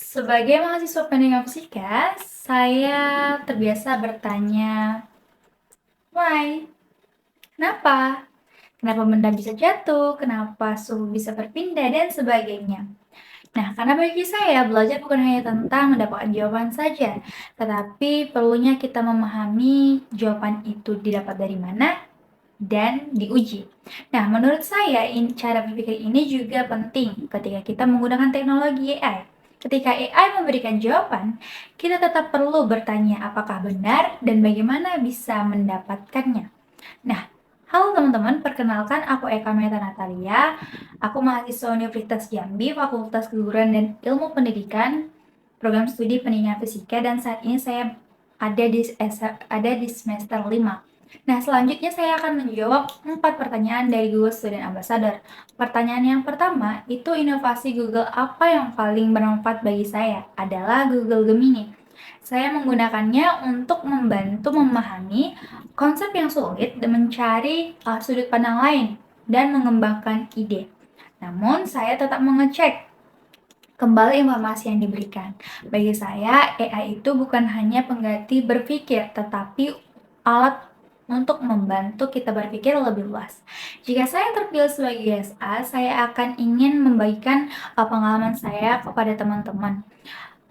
Sebagai mahasiswa pendidikan fisika, saya terbiasa bertanya, "Why? Kenapa? Kenapa benda bisa jatuh? Kenapa suhu bisa berpindah?" dan sebagainya. Nah, karena bagi saya belajar bukan hanya tentang mendapatkan jawaban saja, tetapi perlunya kita memahami jawaban itu didapat dari mana dan diuji. Nah, menurut saya cara berpikir ini juga penting ketika kita menggunakan teknologi AI. Ketika AI memberikan jawaban, kita tetap perlu bertanya apakah benar dan bagaimana bisa mendapatkannya. Nah, halo teman-teman, perkenalkan aku Eka Meta Natalia. Aku mahasiswa Universitas Jambi, Fakultas Keguruan dan Ilmu Pendidikan, program studi pendidikan fisika, dan saat ini saya ada di semester 5. Nah, selanjutnya saya akan menjawab 4 pertanyaan dari Google Student Ambassador. Pertanyaan yang pertama, itu inovasi Google apa yang paling bermanfaat bagi saya? Adalah Google Gemini. Saya menggunakannya untuk membantu memahami konsep yang sulit dan mencari sudut pandang lain dan mengembangkan ide. Namun, saya tetap mengecek kembali informasi yang diberikan. Bagi saya, AI itu bukan hanya pengganti berpikir, tetapi alat untuk membantu kita berpikir lebih luas. Jika saya terpilih sebagai GSA, saya akan ingin membagikan pengalaman saya kepada teman-teman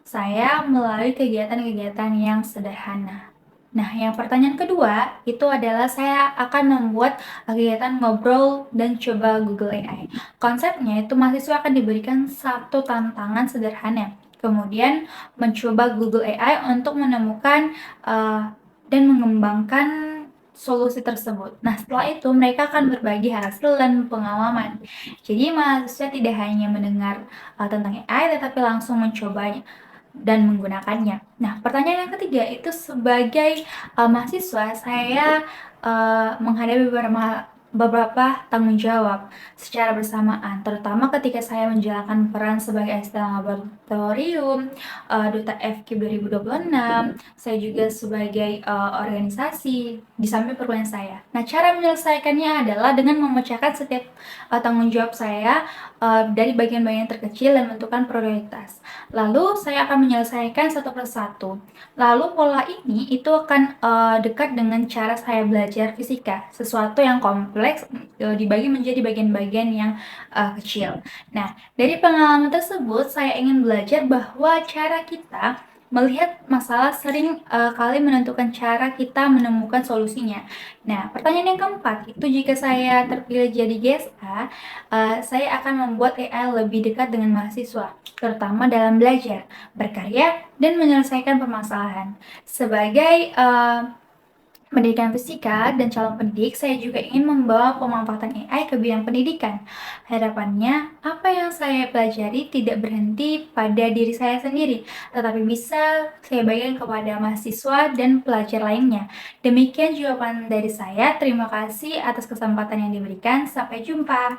saya melalui kegiatan-kegiatan yang sederhana. Nah, yang pertanyaan kedua itu adalah saya akan membuat kegiatan ngobrol dan coba Google AI. Konsepnya itu mahasiswa akan diberikan satu tantangan sederhana, kemudian mencoba Google AI untuk menemukan dan mengembangkan solusi tersebut. Nah, setelah itu mereka akan berbagi hasil dan pengalaman. Jadi mahasiswa tidak hanya mendengar tentang AI, tetapi langsung mencobanya dan menggunakannya. Nah, pertanyaan yang ketiga itu sebagai mahasiswa saya menghadapi beberapa tanggung jawab secara bersamaan, terutama ketika saya menjalankan peran sebagai asisten laboratorium, duta FK 2026, saya juga sebagai organisasi di samping perubahan saya. Nah, cara menyelesaikannya adalah dengan memecahkan setiap tanggung jawab saya dari bagian-bagian terkecil dan menentukan prioritas. Lalu saya akan menyelesaikan satu persatu. Lalu pola ini itu akan dekat dengan cara saya belajar fisika, sesuatu yang kompleks dibagi menjadi bagian-bagian yang kecil. Nah, dari pengalaman tersebut saya ingin belajar bahwa cara kita melihat masalah sering kali menentukan cara kita menemukan solusinya. Nah, pertanyaan yang keempat itu jika saya terpilih jadi GSA, saya akan membuat AI lebih dekat dengan mahasiswa, terutama dalam belajar, berkarya, dan menyelesaikan permasalahan. Sebagai pendidikan fisika dan calon pendidik, saya juga ingin membawa pemanfaatan AI ke bidang pendidikan. Harapannya, apa yang saya pelajari tidak berhenti pada diri saya sendiri, tetapi bisa saya bagikan kepada mahasiswa dan pelajar lainnya. Demikian jawaban dari saya. Terima kasih atas kesempatan yang diberikan. Sampai jumpa.